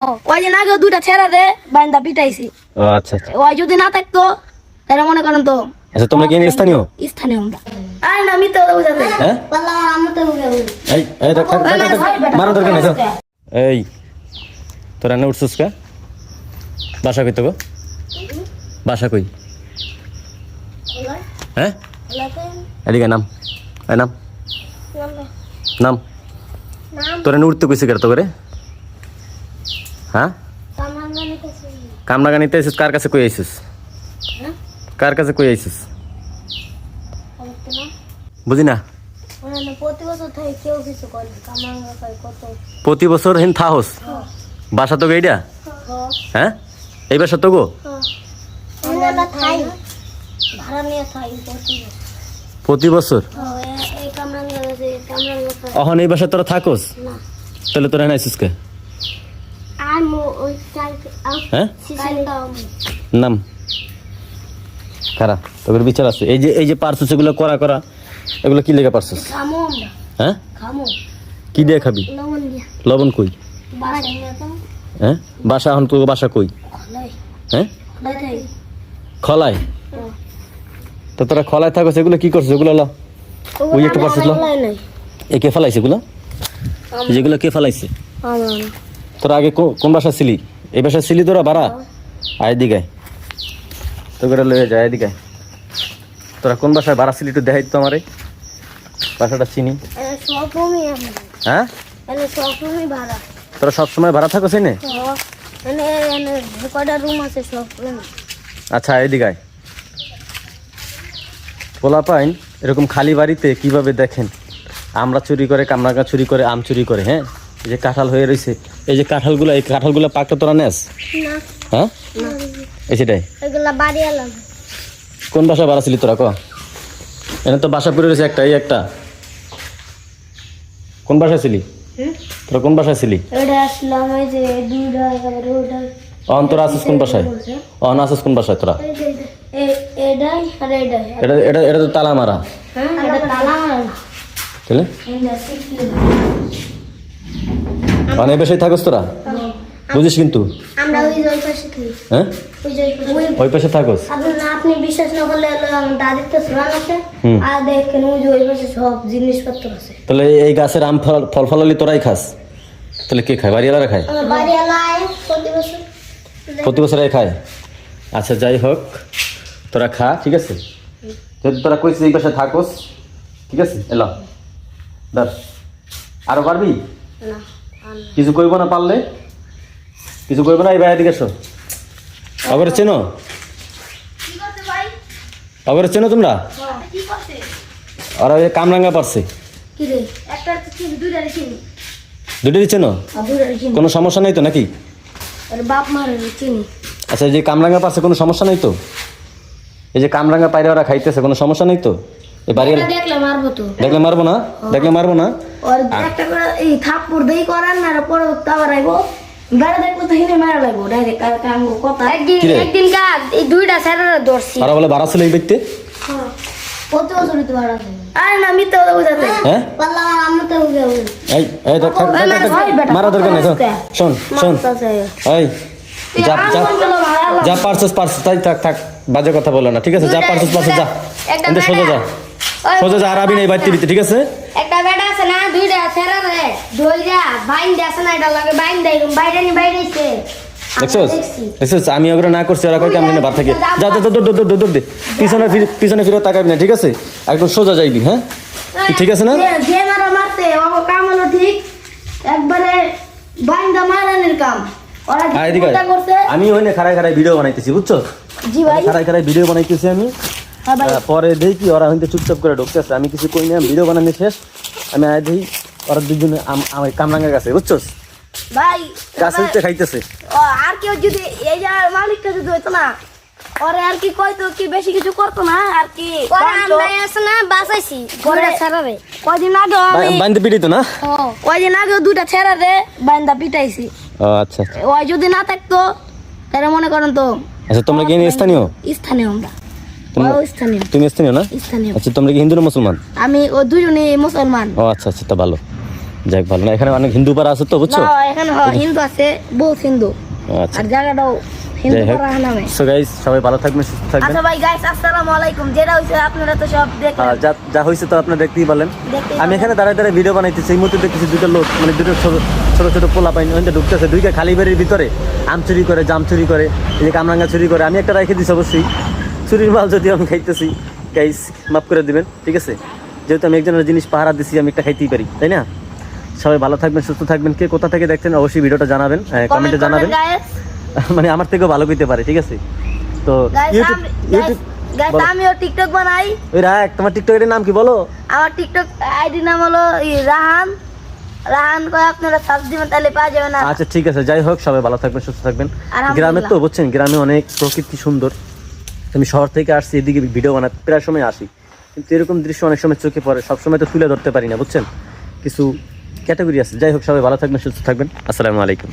কয়দিন আগে দুইটা ছেড়া দে বান্দা পিটাইছি। ও আচ্ছা আচ্ছা। ওই যদি না থাকতো তাহলে মনে করেন তো। আচ্ছা তোমরা কি স্থানীয়? স্থানীয় আমরা। আরে না মিথ্যা কথা বুঝাতে। হ্যাঁ? বললাম আমরা তো বুঝাবো। এই থাক মারো দরকার নাই তো। এই তোরা না উঠছিস কা? বাসা কই তো গো? বাসা কই? হ্যাঁ? এদিকে নাম। এই নাম। নাম। তোরা না উঠতে কইছিস তো করে? হ্যাঁ? কামরাঙ্গা নিতে এসেছিস কার কাছে কই আইছিস? কার কাছে কই আইছিস? বুঝি না। প্রতি বছর হিন থাহস বাসা তো এইটা? হ্যাঁ এই বাসা তো গো? প্রতি বছর এখন এই বাসা তোরা থাকস? তাহলে তোরা না আইছিস কে? হ্যাঁ নাম খারাপ তোর বিচার আছে। এই যে পারছিস এগুলো করা করা এগুলো কি লেগে পারছিস? হ্যাঁ কি দিয়ে খাবি? লবণ কই? হ্যাঁ বাসা এখন তোর বাসা কই? হ্যাঁ খলায়। তো তোরা খলায় থাকস এগুলো কি করছিস? এগুলো ল ওই একটু পারছিস ল। এ কে ফেলাইছে এগুলো? যেগুলো কে ফেলাইছে? তোরা আগে কোন বাসা ছিলি? এই বাসা ছিলি তোরা ভাড়া? আয় দিকে তো করে লয়ে যায় এদিকে। তোরা কোন বাসায় ভাড়া ছিলি একটু দেখাই তো আমারে বাসাটা চিনি। হ্যাঁ তোরা সবসময় ভাড়া থাকো চিনে? আচ্ছা এদিকে পোলা পাইন এরকম খালি বাড়িতে কিভাবে দেখেন আমরা চুরি করে কামরাঙ্গা চুরি করে আম চুরি করে। হ্যাঁ এই যে কাঁঠাল হয়ে রয়েছে এই যে কাঁঠালগুলো এই কাঁঠালগুলো পাকটা তোরা নেস? হ্যাঁ এই সেটাই কোন বাসা ভাড়া ছিলি তোরা ক? এনে তো বাসা পড়ে রয়েছে একটা এই একটা। কোন বাসায় ছিলি তোরা? কোন বাসায় ছিলি? অন তোরা আসিস কোন বাসায়? অন আসিস কোন বাসায় তোরা? এটা এটা তো তালা মারা। তাহলে অনেক বাসায় থাকস তোরা বুঝিস কিন্তু? হ্যাঁ ওই পাশে থাকস? আপনি বিশ্বাস না করলে দাদির তো সুরান আছে আর দেখেন ওই যে ওই পাশে সব জিনিসপত্র আছে। তাহলে এই গাছের আম ফল ফলালি তোরাই খাস? তাহলে কে খায়? বাড়িওয়ালারা খায়? প্রতি বছর খায়। আচ্ছা যাই হোক তোরা খা ঠিক আছে। যেহেতু তোরা কইছিস এই পাশে থাকস ঠিক আছে এলো ধর আরো পারবি? কিছু কইব না পারলে? কিছু কইব না? এই বাইরে দিকে এসো। অগরে চেনো? অগরে চেনো তোমরা? ওরা ওই কামরাঙ্গা পারছে দুটোই চেনো? কোনো সমস্যা নাই তো নাকি? আচ্ছা এই যে কামরাঙ্গা পারছে কোনো সমস্যা নাই তো? এই যে কামরাঙ্গা পাইরে ওরা খাইতেছে কোনো সমস্যা নাই তো? এই বাড়ি দেখলে মারবো না? দেখলে মারবো না? এই থাপ্পড় দেই করার না পরে আবার আইবো বেড়া দেখবো তো হিনে মারা লাগবো ডাইরেক্ট আর কাম কথা একদিন কাজ এই দুইটা স্যারেরা ধরছি আর বলে বাড়া ছিল এই ব্যক্তি কত বছরই তো বাড়া আরে না মিথ্যা কথা বুঝাতে। হ্যাঁ বললাম আমরা তো বুঝাবো। এই এই দেখ মারা দরকার নাই তো। শোন শোন এই যা যা যা পারছিস তাই থাক থাক বাজে কথা বলো না ঠিক আছে? যা পারছিস যা এন্ড সোজা যা আর আবি নাই বাইতে বিতে ঠিক আছে? একটা বেটা আছে না দুইটা ছেড়া রে দুইটা বাইন আছে না এটা লাগে বাইন দেই বাইরে নি বাইরেছে দেখছিস আমি ওগুলো না করছি ওরা কই কেমনে বাদ থেকে যা যা দৌড় দে পিছনে ফিরে তাকাবি না ঠিক আছে? একদম সোজা যাইবি। হ্যাঁ ঠিক আছে না? যে মারা মারতে ও কাম হলো ঠিক একবারে বাইন্দা মারানোর কাম ওরা যেটা করছে। আমি ওইনে খাড়ায় ভিডিও বানাইতেছি বুঝছো? জি ভাই খাড়ায় ভিডিও বানাইতেছি আমি। পরে দেখি ওরা হইতে চুপচাপ করে ঢুকতেছে আমি কিছু কই না ভিডিও বানানো শেষ আমি আয় দেখি ওরা দুজনে আমার কামরাঙ্গা গাছে বুঝছো ভাই গাছে উঠে খাইতেছে। আর কেউ যদি এই যে মালিকটা যদি হইতো না ওরে আর কি কইতো কি বেশি কিছু করতো না আর কি আমরা আছে না বাঁচাইছি ঘরে ছাড়ারে কয়দিন আগে আমি বান্দা পিটাইতো না? কয়দিন আগে দুইটা ছেড়া রে বান্দা পিটাইছি। ও আচ্ছা ওই যদি না থাকতো তাহলে মনে করেন তো। আচ্ছা তোমরা কি স্থানীয়? স্থানীয় আমরা। তুমি স্থানীয় না? স্থানীয়। আচ্ছা তোমরা কি হিন্দু না মুসলমান? আমি ও দুজনেই মুসলমান। ও আচ্ছা আচ্ছা তা ভালো। যাক ভালো না, এখানে অনেক হিন্দু পাড়া আছে তো বুঝছো। না এখানে হিন্দু আছে, বহুত হিন্দু। আচ্ছা আর জায়গাটাও হিন্দু যাই হোক, পাড়া নামে। সো গাইস সবাই ভালো থাকবেন, সুস্থ থাকবেন। আচ্ছা ভাই গাইস, আসসালামু আলাইকুম। যেটা হইছে আপনারা তো সব দেখলেন। যা যা হয়েছে তো আপনারা দেখতেই পারলেন। দেখতেই আমি এখানে দাঁড়ায় দাঁড়ায় ভিডিও বানাইতেছি, এই মুহূর্তে দেখতেছি দুটো লোক, মানে দুটো ছোট ছোট পোলা পাইন ওইটা ঢুকতেছে, দুইটা খালি বাড়ির ভিতরে আম চুরি করে, জাম চুরি করে, এই যে কামরাঙ্গা চুরি করে। আমি একটা রেখে দিচ্ছি অবশ্যই, চুরির মাল যদি আমি খাইতেছি গাইস মাফ করে দিবেন, ঠিক আছে? যেহেতু আমি একজনের জিনিস পাহারা দিছি, আমি একটা খাইতেই পারি, তাই না? সবাই ভালো থাকবেন, সুস্থ থাকবেন। কে কোথা থেকে দেখছেন অবশ্যই ভিডিওটা জানাবেন, কমেন্টে জানাবেন। মানে আমার থেকেও ভালো কইতে পারে, ঠিক আছে? তো ইউটিউব আমিও টিকটক বানাই। ওই রাখ, তোমার টিকটকের নাম কি বলো? আমার টিকটক আইডি নাম হলো রাহান করে আপনারা সার্চ দিবেন, তাহলে পাওয়া যাবে না। আচ্ছা ঠিক আছে, যাই হোক সবাই ভালো থাকবেন, সুস্থ থাকবেন। আলহামদুলিল্লাহ। গ্রামে তো বুঝছেন, গ্রামে অনেক প্রকৃতি সুন্দর। আমি শহর থেকে আসছি এদিকে ভিডিও বানাতে, প্রায় সময় আসি, কিন্তু এরকম দৃশ্য অনেক সময় চোখে পড়ে, সবসময় তো তুলে ধরতে পারি না, বুঝছেন? কিছু ক্যাটাগরি আছে। যাই হোক সবাই ভালো থাকবেন, সুস্থ থাকবেন। আসসালামু আলাইকুম।